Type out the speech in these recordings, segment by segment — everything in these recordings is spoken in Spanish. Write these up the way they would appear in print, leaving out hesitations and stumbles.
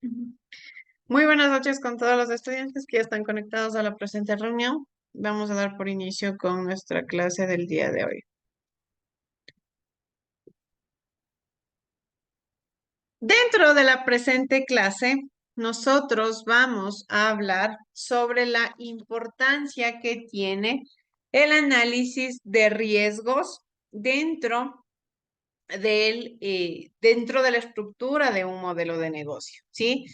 Ujú. Muy buenas noches con todos los estudiantes que ya están conectados a la presente reunión. Vamos a dar por inicio con nuestra clase del día de hoy. Dentro de la presente clase, nosotros vamos a hablar sobre la importancia que tiene el análisis de riesgos dentro dentro de la estructura de un modelo de negocio, ¿sí?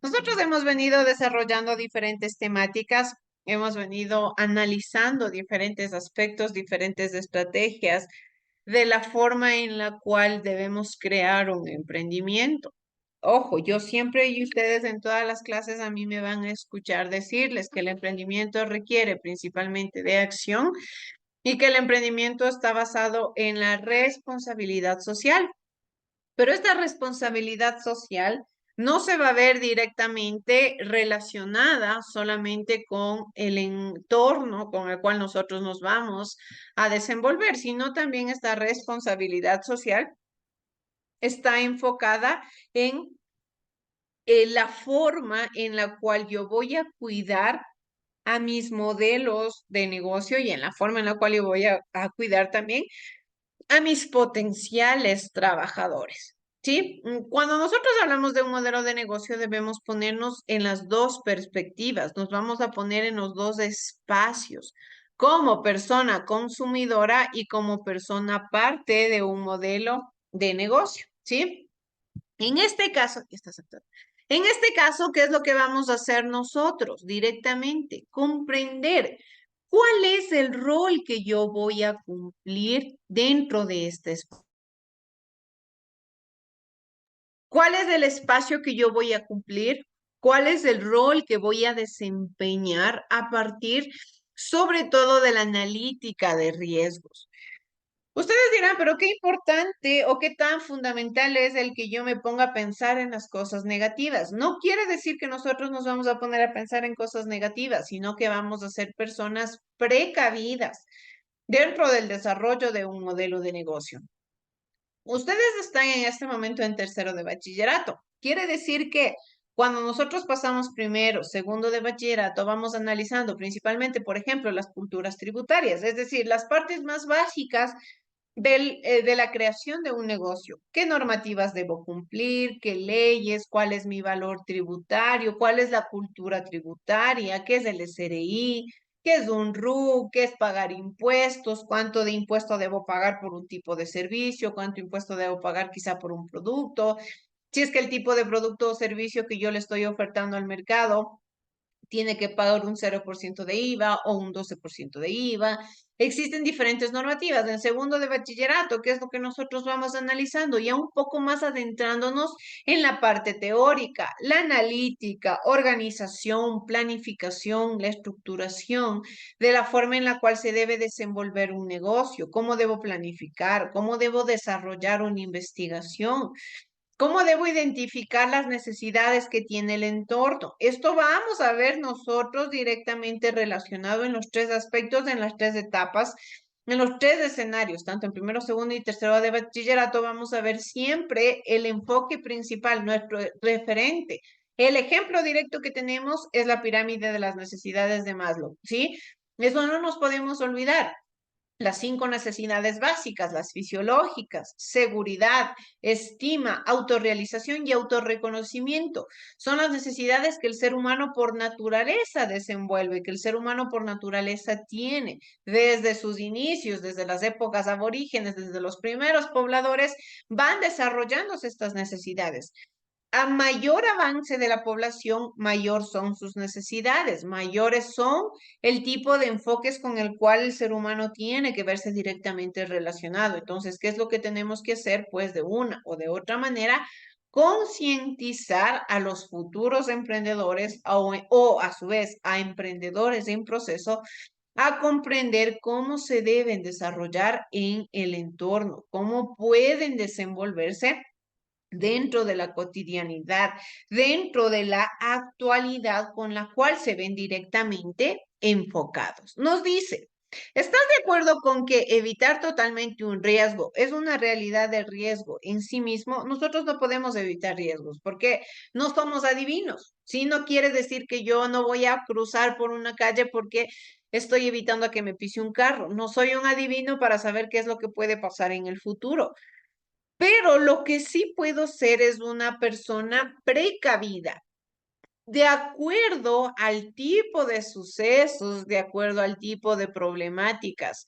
Nosotros hemos venido desarrollando diferentes temáticas, hemos venido analizando diferentes aspectos, diferentes estrategias de la forma en la cual debemos crear un emprendimiento. Ojo, yo siempre y ustedes en todas las clases a mí me van a escuchar decirles que el emprendimiento requiere principalmente de acción y que el emprendimiento está basado en la responsabilidad social. Pero esta responsabilidad social no se va a ver directamente relacionada solamente con el entorno con el cual nosotros nos vamos a desenvolver, sino también esta responsabilidad social está enfocada en la forma en la cual yo voy a cuidar a mis modelos de negocio y en la forma en la cual yo voy a cuidar también a mis potenciales trabajadores. ¿Sí? Cuando nosotros hablamos de un modelo de negocio, debemos ponernos en las dos perspectivas, nos vamos a poner en los dos espacios, como persona consumidora y como persona parte de un modelo de negocio, ¿sí? En este caso, ¿está aceptado? En este caso, ¿qué es lo que vamos a hacer nosotros directamente? Comprender cuál es el rol que yo voy a cumplir dentro de este espacio. ¿Cuál es el espacio que yo voy a cumplir? ¿Cuál es el rol que voy a desempeñar a partir, sobre todo, de la analítica de riesgos? Ustedes dirán, pero qué importante o qué tan fundamental es el que yo me ponga a pensar en las cosas negativas. No quiere decir que nosotros nos vamos a poner a pensar en cosas negativas, sino que vamos a ser personas precavidas dentro del desarrollo de un modelo de negocio. Ustedes están en este momento en tercero de bachillerato. Quiere decir que cuando nosotros pasamos primero, segundo de bachillerato, vamos analizando principalmente, por ejemplo, las culturas tributarias, es decir, las partes más básicas de la creación de un negocio. ¿Qué normativas debo cumplir? ¿Qué leyes? ¿Cuál es mi valor tributario? ¿Cuál es la cultura tributaria? ¿Qué es el SRI? ¿Qué es un RU? ¿Qué es pagar impuestos? ¿Cuánto de impuesto debo pagar por un tipo de servicio? ¿Cuánto impuesto debo pagar quizá por un producto? Si es que el tipo de producto o servicio que yo le estoy ofertando al mercado tiene que pagar un 0% de IVA o un 12% de IVA. Existen diferentes normativas. En segundo de bachillerato, que es lo que nosotros vamos analizando, ya un poco más adentrándonos en la parte teórica, la analítica, organización, planificación, la estructuración de la forma en la cual se debe desenvolver un negocio, cómo debo planificar, cómo debo desarrollar una investigación. ¿Cómo debo identificar las necesidades que tiene el entorno? Esto vamos a ver nosotros directamente relacionado en los tres aspectos, en las tres etapas, en los tres escenarios, tanto en primero, segundo y tercero de bachillerato, vamos a ver siempre el enfoque principal, nuestro referente. El ejemplo directo que tenemos es la pirámide de las necesidades de Maslow, ¿sí? Eso no nos podemos olvidar. Las cinco necesidades básicas, las fisiológicas, seguridad, estima, autorrealización y autorreconocimiento, son las necesidades que el ser humano por naturaleza desenvuelve, que el ser humano por naturaleza tiene desde sus inicios, desde las épocas aborígenes, desde los primeros pobladores, van desarrollándose estas necesidades. A mayor avance de la población, mayor son sus necesidades, mayores son el tipo de enfoques con el cual el ser humano tiene que verse directamente relacionado. Entonces, ¿qué es lo que tenemos que hacer? Pues de una o de otra manera, concientizar a los futuros emprendedores o a su vez a emprendedores en proceso a comprender cómo se deben desarrollar en el entorno, cómo pueden desenvolverse dentro de la cotidianidad, dentro de la actualidad con la cual se ven directamente enfocados. Nos dice, ¿Estás de acuerdo con que evitar totalmente un riesgo es una realidad de riesgo en sí mismo? Nosotros no podemos evitar riesgos porque no somos adivinos. Si no quiere decir que yo no voy a cruzar por una calle porque estoy evitando a que me pise un carro. No soy un adivino para saber qué es lo que puede pasar en el futuro. Pero lo que sí puedo ser es una persona precavida de acuerdo al tipo de sucesos, de acuerdo al tipo de problemáticas,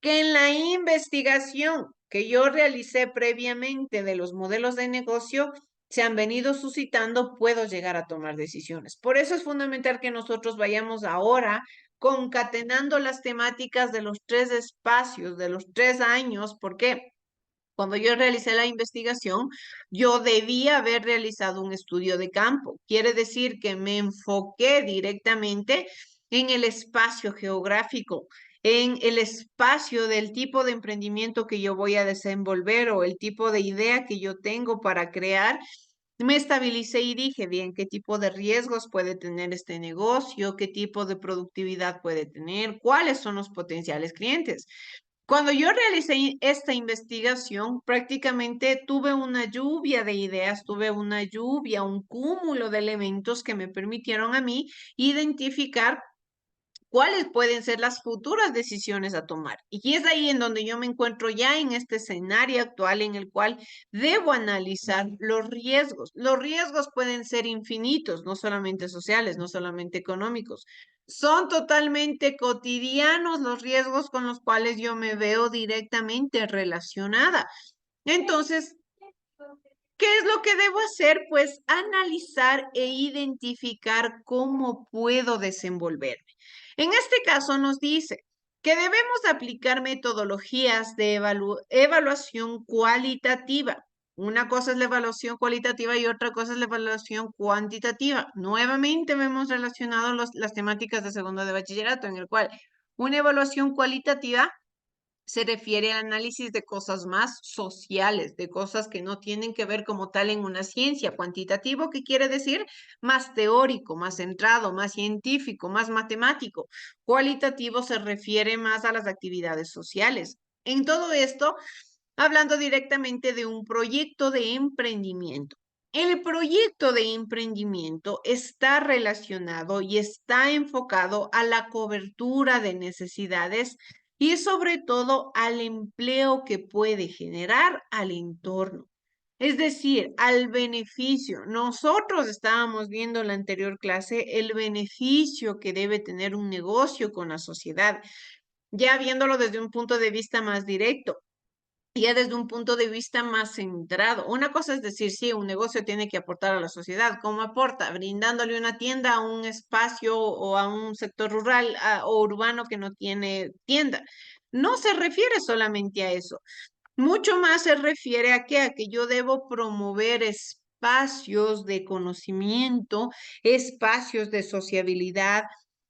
que en la investigación que yo realicé previamente de los modelos de negocio se han venido suscitando, puedo llegar a tomar decisiones. Por eso es fundamental que nosotros vayamos ahora concatenando las temáticas de los 3 espacios, de los 3 años. ¿Por qué? Cuando yo realicé la investigación, yo debía haber realizado un estudio de campo. Quiere decir que me enfoqué directamente en el espacio geográfico, en el espacio del tipo de emprendimiento que yo voy a desenvolver o el tipo de idea que yo tengo para crear. Me estabilicé y dije, bien, ¿qué tipo de riesgos puede tener este negocio? ¿Qué tipo de productividad puede tener? ¿Cuáles son los potenciales clientes? Cuando yo realicé esta investigación, prácticamente tuve una lluvia de ideas, tuve una lluvia, un cúmulo de elementos que me permitieron a mí identificar cuáles pueden ser las futuras decisiones a tomar. Y es ahí en donde yo me encuentro ya en este escenario actual en el cual debo analizar los riesgos. Los riesgos pueden ser infinitos, no solamente sociales, no solamente económicos. Son totalmente cotidianos los riesgos con los cuales yo me veo directamente relacionada. Entonces, ¿qué es lo que debo hacer? Pues analizar e identificar cómo puedo desenvolverme. En este caso nos dice que debemos aplicar metodologías de evaluación cualitativa. Una cosa es la evaluación cualitativa y otra cosa es la evaluación cuantitativa. Nuevamente vemos relacionado las temáticas de segundo de bachillerato, en el cual una evaluación cualitativa se refiere al análisis de cosas más sociales, de cosas que no tienen que ver como tal en una ciencia. Cuantitativo, ¿qué quiere decir? Más teórico, más centrado, más científico, más matemático. Cualitativo se refiere más a las actividades sociales. En todo esto, hablando directamente de un proyecto de emprendimiento. El proyecto de emprendimiento está relacionado y está enfocado a la cobertura de necesidades y sobre todo al empleo que puede generar al entorno. Es decir, al beneficio. Nosotros estábamos viendo en la anterior clase el beneficio que debe tener un negocio con la sociedad, ya viéndolo desde un punto de vista más directo, ya desde un punto de vista más centrado. Una cosa es decir, sí, un negocio tiene que aportar a la sociedad. ¿Cómo aporta? Brindándole una tienda a un espacio o a un sector rural o urbano que no tiene tienda. No se refiere solamente a eso. Mucho más se refiere a que yo debo promover espacios de conocimiento, espacios de sociabilidad,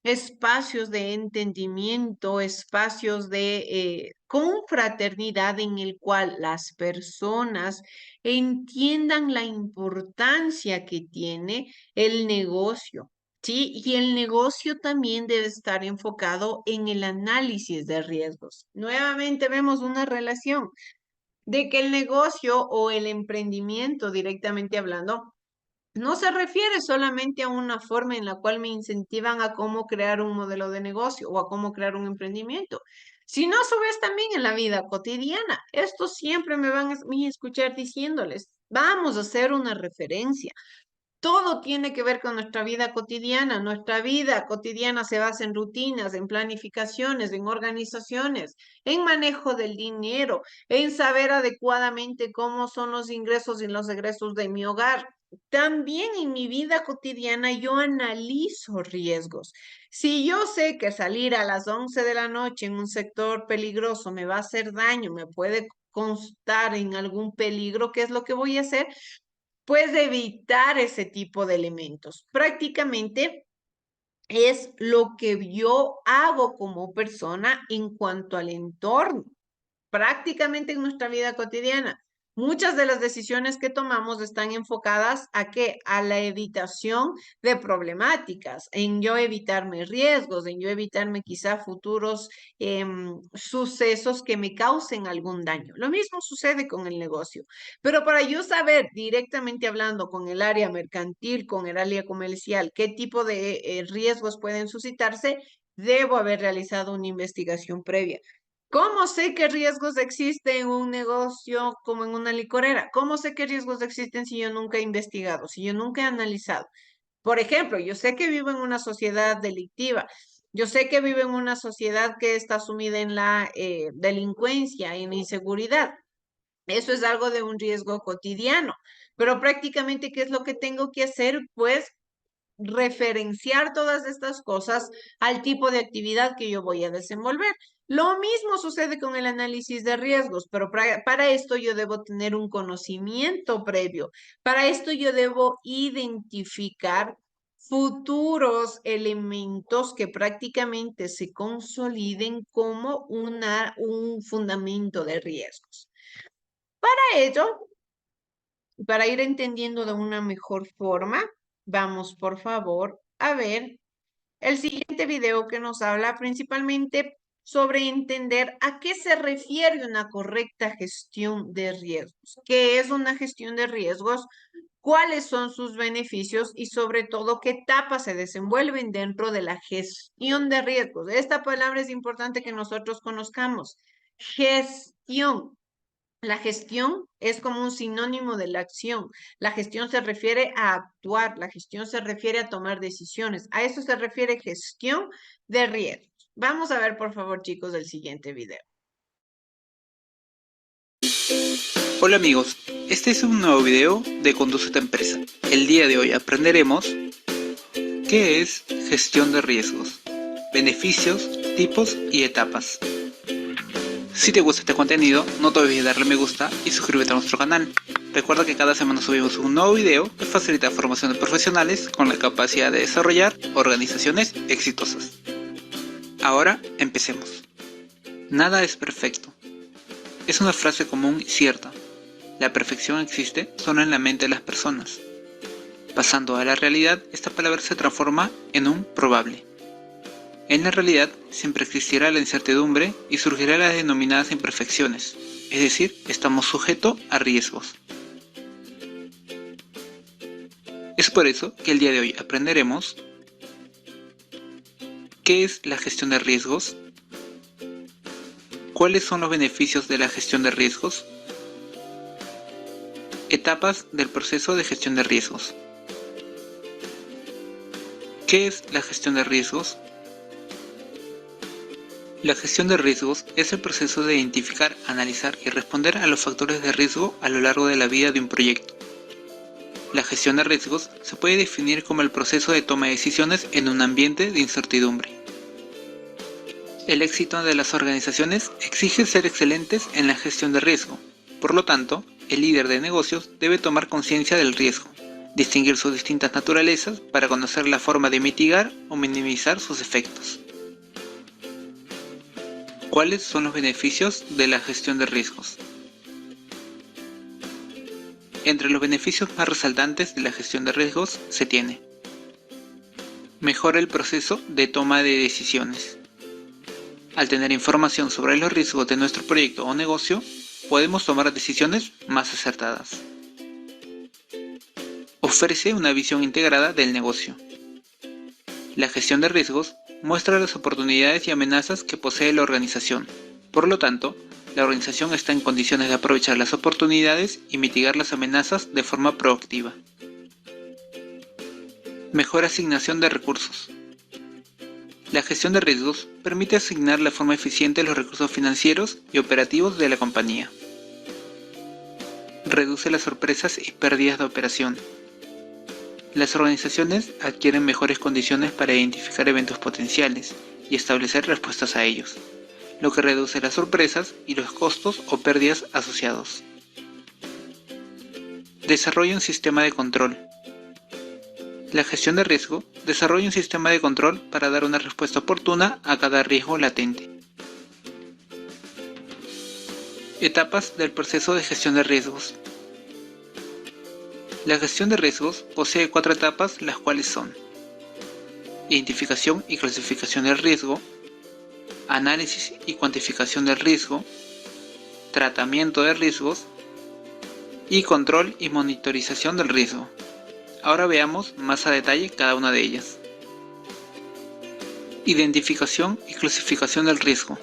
espacios de entendimiento, espacios de confraternidad en el cual las personas entiendan la importancia que tiene el negocio. Sí, y el negocio también debe estar enfocado en el análisis de riesgos. Nuevamente vemos una relación de que el negocio o el emprendimiento, directamente hablando, no se refiere solamente a una forma en la cual me incentivan a cómo crear un modelo de negocio o a cómo crear un emprendimiento, sino a su vez también en la vida cotidiana. Esto siempre me van a escuchar diciéndoles, vamos a hacer una referencia. Todo tiene que ver con nuestra vida cotidiana. Nuestra vida cotidiana se basa en rutinas, en planificaciones, en organizaciones, en manejo del dinero, en saber adecuadamente cómo son los ingresos y los egresos de mi hogar. También en mi vida cotidiana yo analizo riesgos. Si yo sé que salir a las 11 de la noche en un sector peligroso me va a hacer daño, me puede constar en algún peligro, ¿qué es lo que voy a hacer? Pues evitar ese tipo de elementos. Prácticamente es lo que yo hago como persona en cuanto al entorno, prácticamente en nuestra vida cotidiana. Muchas de las decisiones que tomamos están enfocadas ¿a qué? A la evitación de problemáticas, en yo evitarme riesgos, en yo evitarme quizá futuros sucesos que me causen algún daño. Lo mismo sucede con el negocio. Pero para yo saber directamente hablando con el área mercantil, con el área comercial, qué tipo de riesgos pueden suscitarse, debo haber realizado una investigación previa. ¿Cómo sé qué riesgos existen en un negocio como en una licorera? ¿Cómo sé qué riesgos existen si yo nunca he investigado, si yo nunca he analizado? Por ejemplo, yo sé que vivo en una sociedad delictiva, yo sé que vivo en una sociedad que está sumida en la delincuencia, en la inseguridad. Eso es algo de un riesgo cotidiano, pero prácticamente, ¿qué es lo que tengo que hacer? Pues referenciar todas estas cosas al tipo de actividad que yo voy a desenvolver. Lo mismo sucede con el análisis de riesgos, pero para esto yo debo tener un conocimiento previo. Para esto yo debo identificar futuros elementos que prácticamente se consoliden como un fundamento de riesgos. Para ello, para ir entendiendo de una mejor forma, vamos por favor a ver el siguiente video que nos habla principalmente sobre entender a qué se refiere una correcta gestión de riesgos. ¿Qué es una gestión de riesgos? ¿Cuáles son sus beneficios? Y sobre todo, ¿qué etapas se desenvuelven dentro de la gestión de riesgos? Esta palabra es importante que nosotros conozcamos. Gestión. La gestión es como un sinónimo de la acción. La gestión se refiere a actuar, la gestión se refiere a tomar decisiones. A eso se refiere gestión de riesgos. Vamos a ver, por favor, chicos, el siguiente video. Hola amigos, este es un nuevo video de Conduce tu empresa. El día de hoy aprenderemos qué es gestión de riesgos, beneficios, tipos y etapas. Si te gusta este contenido, no te olvides darle me gusta y suscríbete a nuestro canal. Recuerda que cada semana subimos un nuevo video que facilita la formación de profesionales con la capacidad de desarrollar organizaciones exitosas. Ahora empecemos. Nada es perfecto. Es una frase común y cierta. La perfección existe solo en la mente de las personas. Pasando a la realidad, esta palabra se transforma en un probable. En la realidad siempre existirá la incertidumbre y surgirán las denominadas imperfecciones, es decir, estamos sujetos a riesgos. Es por eso que el día de hoy aprenderemos qué es la gestión de riesgos, cuáles son los beneficios de la gestión de riesgos, etapas del proceso de gestión de riesgos. ¿Qué es la gestión de riesgos? La gestión de riesgos es el proceso de identificar, analizar y responder a los factores de riesgo a lo largo de la vida de un proyecto. La gestión de riesgos se puede definir como el proceso de toma de decisiones en un ambiente de incertidumbre. El éxito de las organizaciones exige ser excelentes en la gestión de riesgo. Por lo tanto, el líder de negocios debe tomar conciencia del riesgo, distinguir sus distintas naturalezas para conocer la forma de mitigar o minimizar sus efectos. ¿Cuáles son los beneficios de la gestión de riesgos? Entre los beneficios más resaltantes de la gestión de riesgos se tiene: mejora el proceso de toma de decisiones. Al tener información sobre los riesgos de nuestro proyecto o negocio, podemos tomar decisiones más acertadas. Ofrece una visión integrada del negocio. La gestión de riesgos muestra las oportunidades y amenazas que posee la organización. Por lo tanto, la organización está en condiciones de aprovechar las oportunidades y mitigar las amenazas de forma proactiva. Mejor asignación de recursos. La gestión de riesgos permite asignar de forma eficiente los recursos financieros y operativos de la compañía. Reduce las sorpresas y pérdidas de operación. Las organizaciones adquieren mejores condiciones para identificar eventos potenciales y establecer respuestas a ellos, lo que reduce las sorpresas y los costos o pérdidas asociados. Desarrolla un sistema de control. La gestión de riesgo desarrolla un sistema de control para dar una respuesta oportuna a cada riesgo latente. Etapas del proceso de gestión de riesgos. La gestión de riesgos posee 4 etapas, las cuales son: identificación y clasificación del riesgo, análisis y cuantificación del riesgo, tratamiento de riesgos y control y monitorización del riesgo. Ahora veamos más a detalle cada una de ellas. Identificación y clasificación del riesgo.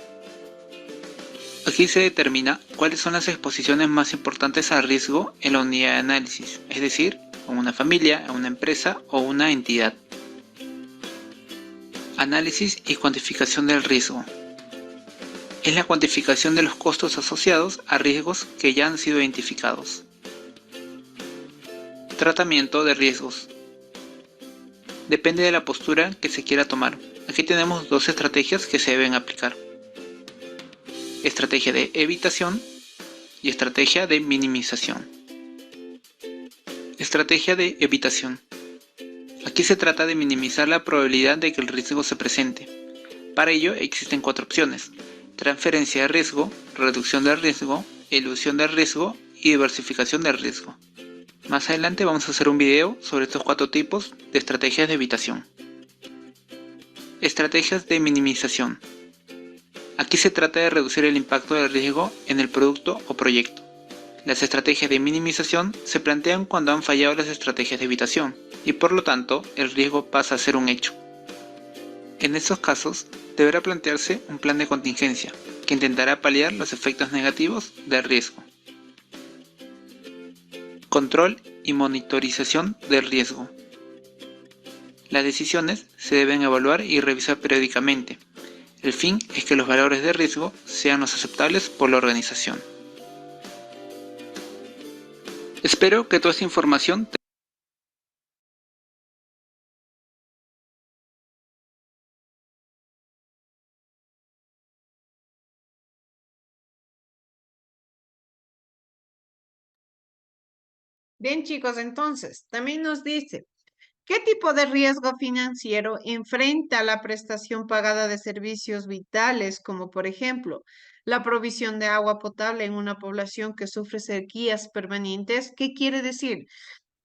Aquí se determina cuáles son las exposiciones más importantes al riesgo en la unidad de análisis, es decir, en una familia, en una empresa o una entidad. Análisis y cuantificación del riesgo. Es la cuantificación de los costos asociados a riesgos que ya han sido identificados. Tratamiento de riesgos. Depende de la postura que se quiera tomar. Aquí tenemos 2 estrategias que se deben aplicar: estrategia de evitación y estrategia de minimización. Estrategia de evitación. Aquí se trata de minimizar la probabilidad de que el riesgo se presente. Para ello existen 4 opciones: transferencia de riesgo, reducción del riesgo, elusión del riesgo y diversificación del riesgo. Más adelante vamos a hacer un video sobre estos 4 tipos de estrategias de evitación. Estrategias de minimización. Aquí se trata de reducir el impacto del riesgo en el producto o proyecto. Las estrategias de minimización se plantean cuando han fallado las estrategias de evitación y por lo tanto el riesgo pasa a ser un hecho. En estos casos deberá plantearse un plan de contingencia que intentará paliar los efectos negativos del riesgo. Control y monitorización del riesgo. Las decisiones se deben evaluar y revisar periódicamente. El fin es que los valores de riesgo sean los aceptables por la organización. Espero que toda esta información te Bien, chicos, entonces, también nos dice, ¿qué tipo de riesgo financiero enfrenta la prestación pagada de servicios vitales, como por ejemplo la provisión de agua potable en una población que sufre sequías permanentes? ¿Qué quiere decir?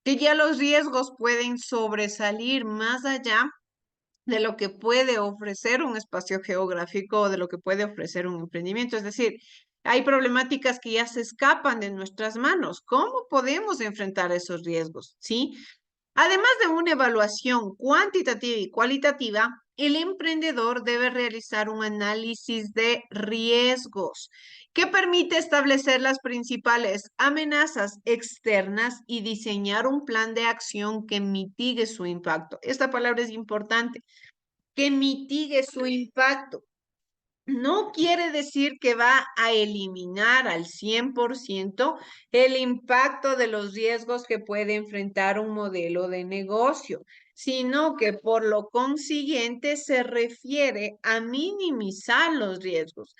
Que ya los riesgos pueden sobresalir más allá de lo que puede ofrecer un espacio geográfico o de lo que puede ofrecer un emprendimiento. Es decir, hay problemáticas que ya se escapan de nuestras manos. ¿Cómo podemos enfrentar esos riesgos? ¿Sí? Además de una evaluación cuantitativa y cualitativa, el emprendedor debe realizar un análisis de riesgos que permite establecer las principales amenazas externas y diseñar un plan de acción que mitigue su impacto. Esta palabra es importante, que mitigue su impacto. No quiere decir que va a eliminar al 100% el impacto de los riesgos que puede enfrentar un modelo de negocio, sino que por lo consiguiente se refiere a minimizar los riesgos.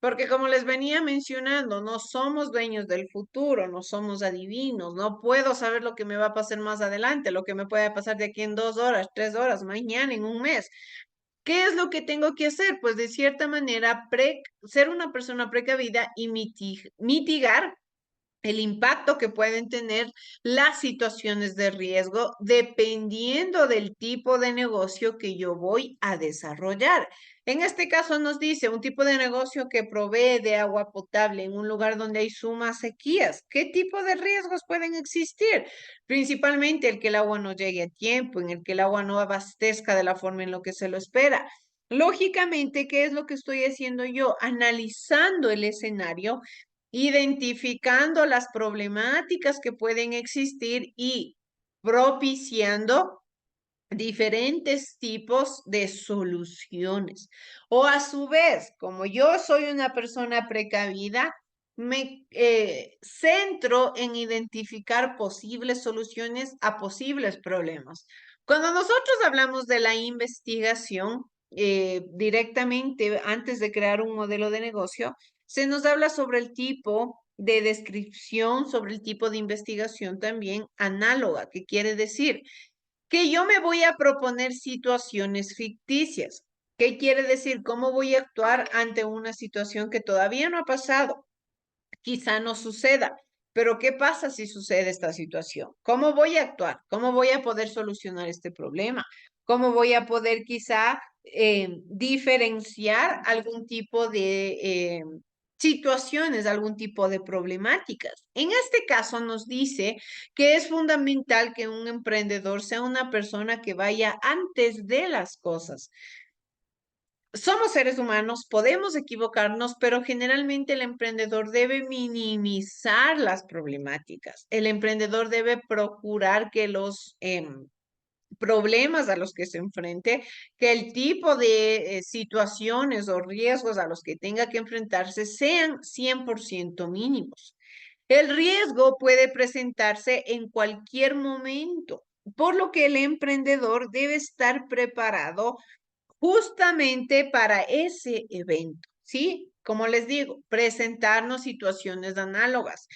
Porque como les venía mencionando, no somos dueños del futuro, no somos adivinos, no puedo saber lo que me va a pasar más adelante, lo que me puede pasar de aquí en 2 horas, 3 horas, mañana, en un mes. ¿Qué es lo que tengo que hacer? Pues de cierta manera, ser una persona precavida y mitigar el impacto que pueden tener las situaciones de riesgo dependiendo del tipo de negocio que yo voy a desarrollar. En este caso nos dice un tipo de negocio que provee de agua potable en un lugar donde hay sumas sequías. ¿Qué tipo de riesgos pueden existir? Principalmente el que el agua no llegue a tiempo, en el que el agua no abastezca de la forma en lo que se lo espera. Lógicamente, ¿qué es lo que estoy haciendo yo? Analizando el escenario, identificando las problemáticas que pueden existir y propiciando diferentes tipos de soluciones. O a su vez, como yo soy una persona precavida, me centro en identificar posibles soluciones a posibles problemas. Cuando nosotros hablamos de la investigación, directamente antes de crear un modelo de negocio, se nos habla sobre el tipo de descripción, sobre el tipo de investigación también análoga, que quiere decir que yo me voy a proponer situaciones ficticias. ¿Qué quiere decir? ¿Cómo voy a actuar ante una situación que todavía no ha pasado? quizá no suceda. Pero ¿qué pasa si sucede esta situación? ¿Cómo voy a actuar? ¿Cómo voy a poder solucionar este problema? ¿Cómo voy a poder quizá diferenciar algún tipo de situaciones, algún tipo de problemáticas? En este caso nos dice que es fundamental que un emprendedor sea una persona que vaya antes de las cosas. Somos seres humanos, podemos equivocarnos, pero generalmente el emprendedor debe minimizar las problemáticas. El emprendedor debe procurar que los problemas a los que se enfrente, que el tipo de situaciones o riesgos a los que tenga que enfrentarse sean 100% mínimos. El riesgo puede presentarse en cualquier momento, por lo que el emprendedor debe estar preparado justamente para ese evento, ¿sí? Como les digo, presentarnos situaciones análogas.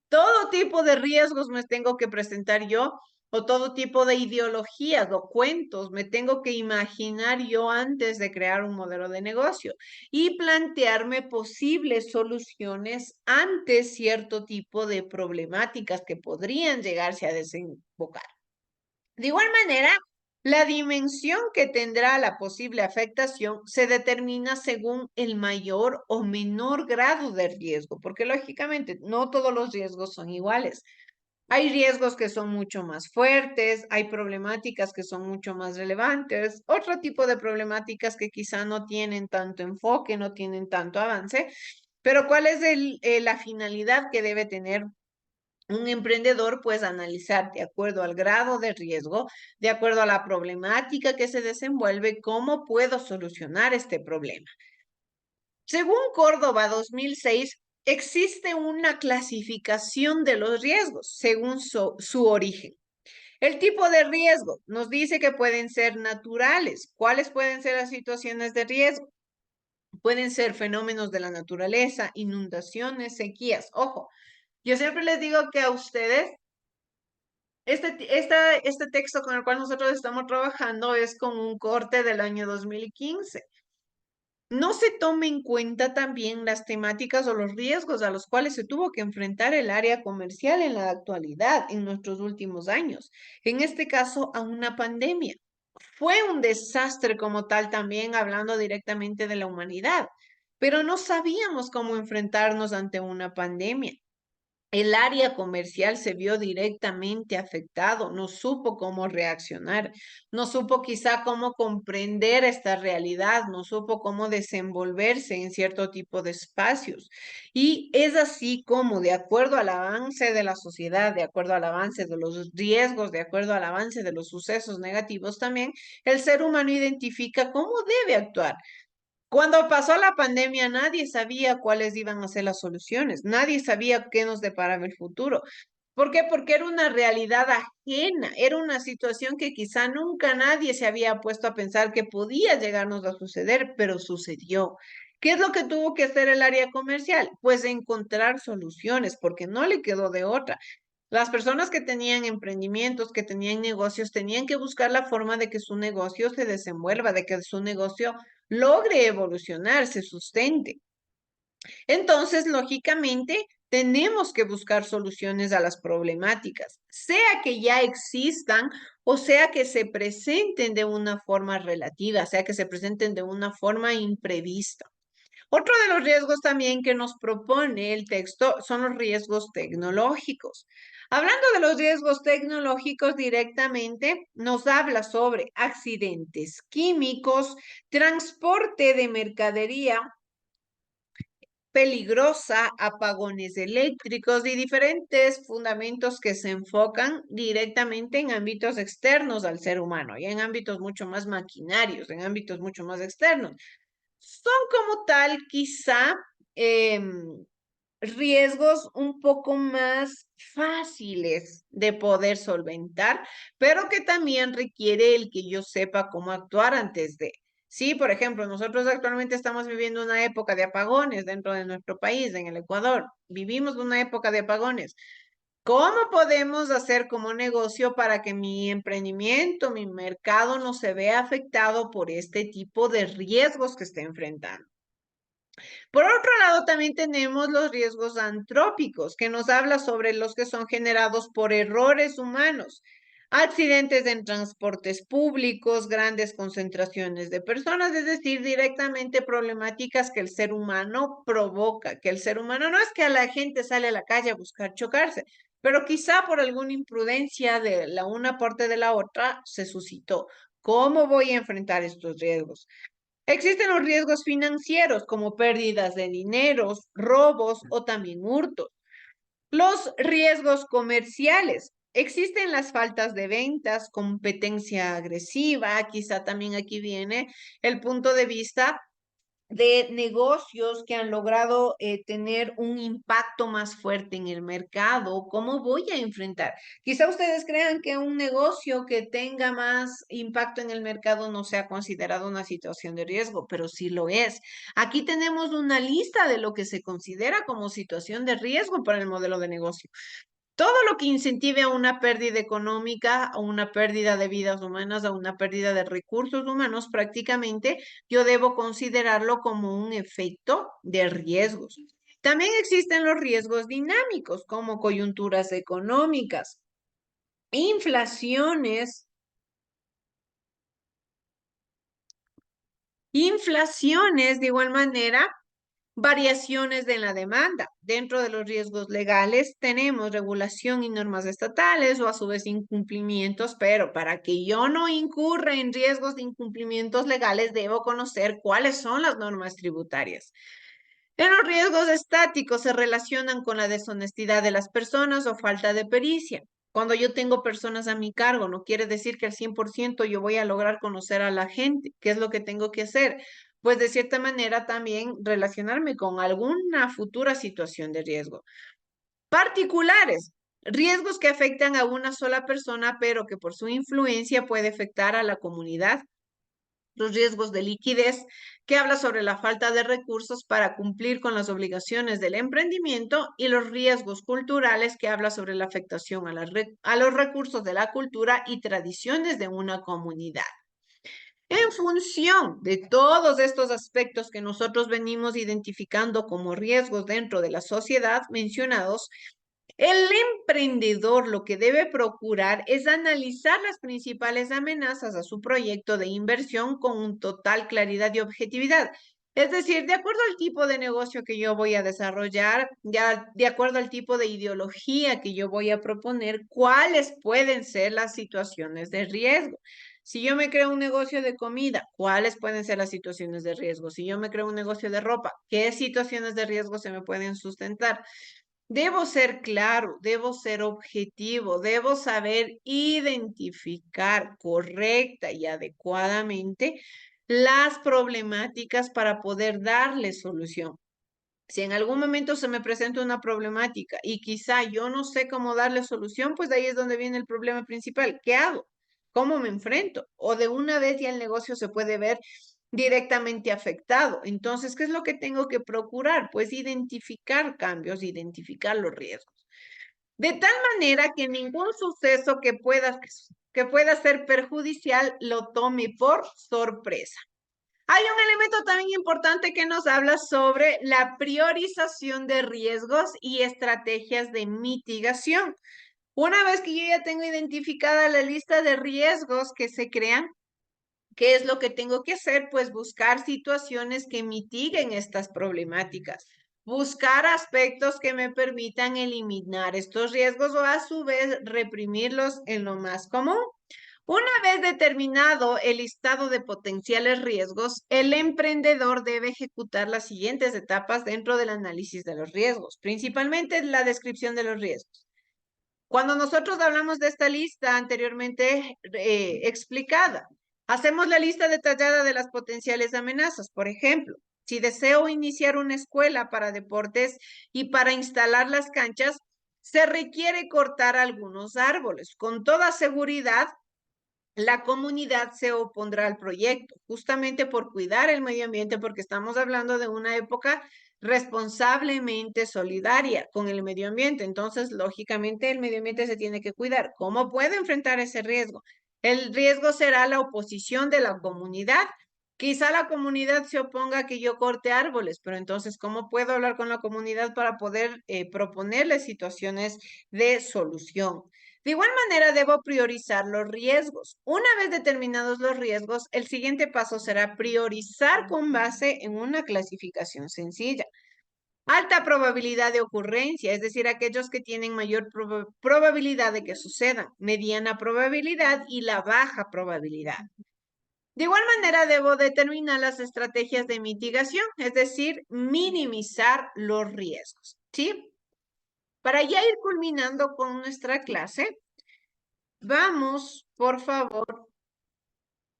Todo tipo de riesgos me tengo que presentar yo o todo tipo de ideologías o cuentos me tengo que imaginar yo antes de crear un modelo de negocio y plantearme posibles soluciones ante cierto tipo de problemáticas que podrían llegarse a desembocar. De igual manera, la dimensión que tendrá la posible afectación se determina según el mayor o menor grado de riesgo, porque lógicamente no todos los riesgos son iguales. Hay riesgos que son mucho más fuertes, hay problemáticas que son mucho más relevantes, otro tipo de problemáticas que quizá no tienen tanto enfoque, no tienen tanto avance, pero ¿cuál es la finalidad que debe tener un emprendedor? Pues analizar de acuerdo al grado de riesgo, de acuerdo a la problemática que se desenvuelve, cómo puedo solucionar este problema. Según Córdoba 2006, existe una clasificación de los riesgos según su origen. El tipo de riesgo nos dice que pueden ser naturales. ¿Cuáles pueden ser las situaciones de riesgo? Pueden ser fenómenos de la naturaleza, inundaciones, sequías. Ojo, yo siempre les digo que a ustedes este texto con el cual nosotros estamos trabajando es con un corte del año 2015. No se tome en cuenta también las temáticas o los riesgos a los cuales se tuvo que enfrentar el área comercial en la actualidad, en nuestros últimos años. En este caso, a una pandemia. Fue un desastre como tal también, hablando directamente de la humanidad, pero no sabíamos cómo enfrentarnos ante una pandemia. El área comercial se vio directamente afectado, no supo cómo reaccionar, no supo quizá cómo comprender esta realidad, no supo cómo desenvolverse en cierto tipo de espacios. Y es así como, de acuerdo al avance de la sociedad, de acuerdo al avance de los riesgos, de acuerdo al avance de los sucesos negativos también, el ser humano identifica cómo debe actuar. Cuando pasó la pandemia, nadie sabía cuáles iban a ser las soluciones, nadie sabía qué nos deparaba el futuro. ¿Por qué? Porque era una realidad ajena, era una situación que quizá nunca nadie se había puesto a pensar que podía llegarnos a suceder, pero sucedió. ¿Qué es lo que tuvo que hacer el área comercial? Pues encontrar soluciones, porque no le quedó de otra. Las personas que tenían emprendimientos, que tenían negocios, tenían que buscar la forma de que su negocio se desenvuelva, de que su negocio logre evolucionar, se sustente. Entonces, lógicamente, tenemos que buscar soluciones a las problemáticas, sea que ya existan o sea que se presenten de una forma relativa, sea que se presenten de una forma imprevista. Otro de los riesgos también que nos propone el texto son los riesgos tecnológicos. Hablando de los riesgos tecnológicos directamente, nos habla sobre accidentes químicos, transporte de mercadería peligrosa, apagones eléctricos y diferentes fundamentos que se enfocan directamente en ámbitos externos al ser humano y en ámbitos mucho más maquinarios, en ámbitos mucho más externos. Son como tal quizá riesgos un poco más fáciles de poder solventar, pero que también requiere el que yo sepa cómo actuar antes de. Sí, por ejemplo, nosotros actualmente estamos viviendo una época de apagones dentro de nuestro país, en el Ecuador. Vivimos una época de apagones. ¿Cómo podemos hacer como negocio para que mi emprendimiento, mi mercado no se vea afectado por este tipo de riesgos que esté enfrentando? Por otro lado, también tenemos los riesgos antrópicos, que nos habla sobre los que son generados por errores humanos, accidentes en transportes públicos, grandes concentraciones de personas, es decir, directamente problemáticas que el ser humano provoca, que el ser humano no es que a la gente sale a la calle a buscar chocarse, pero quizá por alguna imprudencia de la una parte de la otra se suscitó. ¿Cómo voy a enfrentar estos riesgos? Existen los riesgos financieros como pérdidas de dineros, robos o también hurtos. Los riesgos comerciales. Existen las faltas de ventas, competencia agresiva, quizá también aquí viene el punto de vista de negocios que han logrado tener un impacto más fuerte en el mercado. ¿Cómo voy a enfrentar? Quizá ustedes crean que un negocio que tenga más impacto en el mercado no sea considerado una situación de riesgo, pero sí lo es. Aquí tenemos una lista de lo que se considera como situación de riesgo para el modelo de negocio. Todo lo que incentive a una pérdida económica, a una pérdida de vidas humanas, a una pérdida de recursos humanos, prácticamente yo debo considerarlo como un efecto de riesgos. También existen los riesgos dinámicos, como coyunturas económicas, inflaciones, inflaciones de igual manera. Variaciones de la demanda. Dentro de los riesgos legales tenemos regulación y normas estatales o a su vez incumplimientos, pero para que yo no incurra en riesgos de incumplimientos legales, debo conocer cuáles son las normas tributarias. En los riesgos estáticos se relacionan con la deshonestidad de las personas o falta de pericia. Cuando yo tengo personas a mi cargo, no quiere decir que al 100% yo voy a lograr conocer a la gente. ¿Qué es lo que tengo que hacer? Pues de cierta manera también relacionarme con alguna futura situación de riesgo. Particulares, riesgos que afectan a una sola persona, pero que por su influencia puede afectar a la comunidad. Los riesgos de liquidez, que habla sobre la falta de recursos para cumplir con las obligaciones del emprendimiento, y los riesgos culturales, que habla sobre la afectación a los recursos de la cultura y tradiciones de una comunidad. En función de todos estos aspectos que nosotros venimos identificando como riesgos dentro de la sociedad mencionados, el emprendedor lo que debe procurar es analizar las principales amenazas a su proyecto de inversión con total claridad y objetividad. Es decir, de acuerdo al tipo de negocio que yo voy a desarrollar, ya de acuerdo al tipo de ideología que yo voy a proponer, cuáles pueden ser las situaciones de riesgo. Si yo me creo un negocio de comida, ¿cuáles pueden ser las situaciones de riesgo? Si yo me creo un negocio de ropa, ¿qué situaciones de riesgo se me pueden sustentar? Debo ser claro, debo ser objetivo, debo saber identificar correcta y adecuadamente las problemáticas para poder darle solución. Si en algún momento se me presenta una problemática y quizá yo no sé cómo darle solución, pues ahí es donde viene el problema principal. ¿Qué hago? ¿Cómo me enfrento? O de una vez ya el negocio se puede ver directamente afectado. Entonces, ¿qué es lo que tengo que procurar? Pues identificar cambios, identificar los riesgos. De tal manera que ningún suceso que pueda ser perjudicial lo tome por sorpresa. Hay un elemento también importante que nos habla sobre la priorización de riesgos y estrategias de mitigación. Una vez que yo ya tengo identificada la lista de riesgos que se crean, ¿qué es lo que tengo que hacer? Pues buscar situaciones que mitiguen estas problemáticas, buscar aspectos que me permitan eliminar estos riesgos o a su vez reprimirlos en lo más común. Una vez determinado el listado de potenciales riesgos, el emprendedor debe ejecutar las siguientes etapas dentro del análisis de los riesgos, principalmente la descripción de los riesgos. Cuando nosotros hablamos de esta lista anteriormente explicada, hacemos la lista detallada de las potenciales amenazas. Por ejemplo, si deseo iniciar una escuela para deportes y para instalar las canchas, se requiere cortar algunos árboles. Con toda seguridad, la comunidad se opondrá al proyecto, justamente por cuidar el medio ambiente, porque estamos hablando de una época responsablemente solidaria con el medio ambiente. Entonces, lógicamente, el medio ambiente se tiene que cuidar. ¿Cómo puede enfrentar ese riesgo? El riesgo será la oposición de la comunidad Quizá la comunidad se oponga a que yo corte árboles, pero entonces, ¿cómo puedo hablar con la comunidad para poder proponerles situaciones de solución? De igual manera, debo priorizar los riesgos. Una vez determinados los riesgos, el siguiente paso será priorizar con base en una clasificación sencilla. Alta probabilidad de ocurrencia, es decir, aquellos que tienen mayor probabilidad de que sucedan, mediana probabilidad y la baja probabilidad. De igual manera, debo determinar las estrategias de mitigación, es decir, minimizar los riesgos, ¿sí? Para ya ir culminando con nuestra clase, vamos, por favor,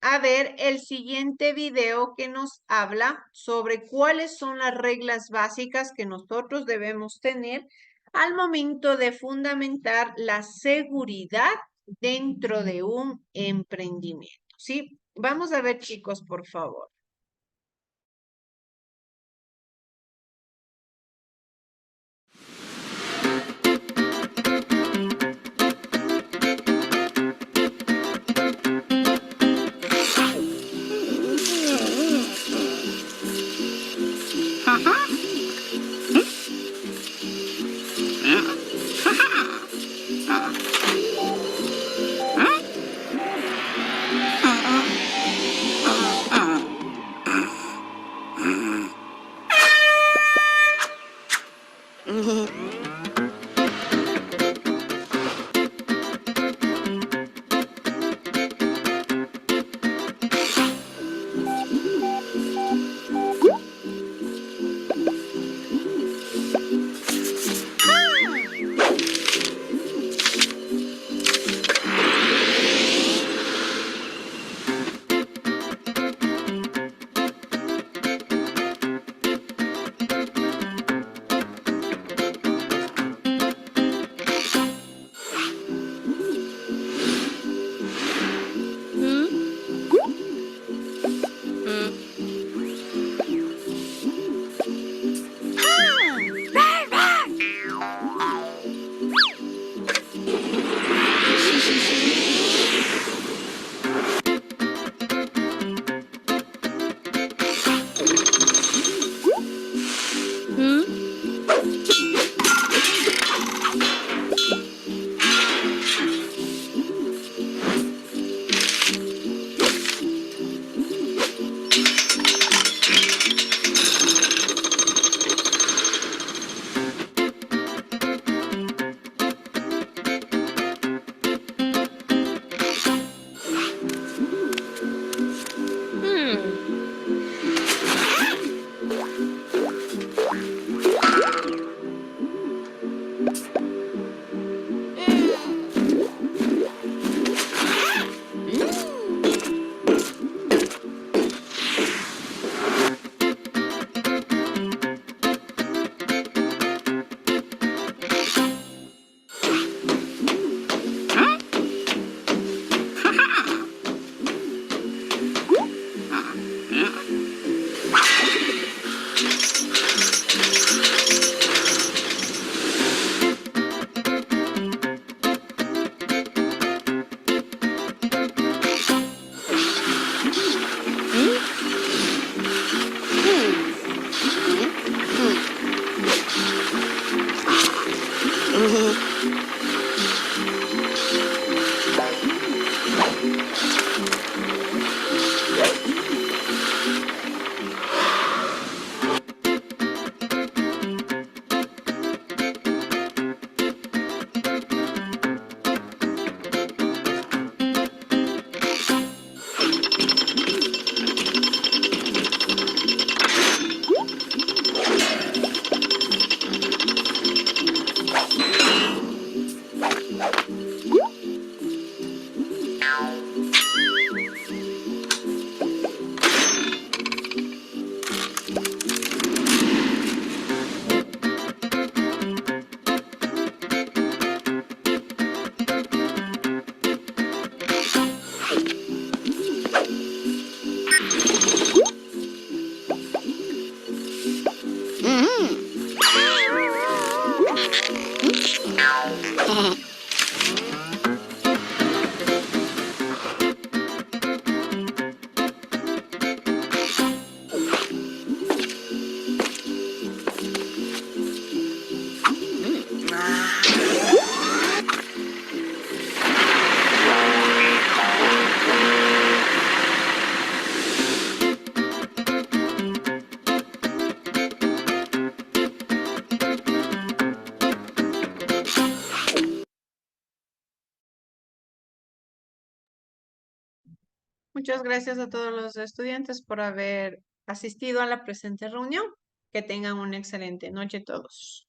a ver el siguiente video que nos habla sobre cuáles son las reglas básicas que nosotros debemos tener al momento de fundamentar la seguridad dentro de un emprendimiento, ¿sí? Vamos a ver, chicos, por favor. Muchas gracias a todos los estudiantes por haber asistido a la presente reunión. Que tengan una excelente noche todos.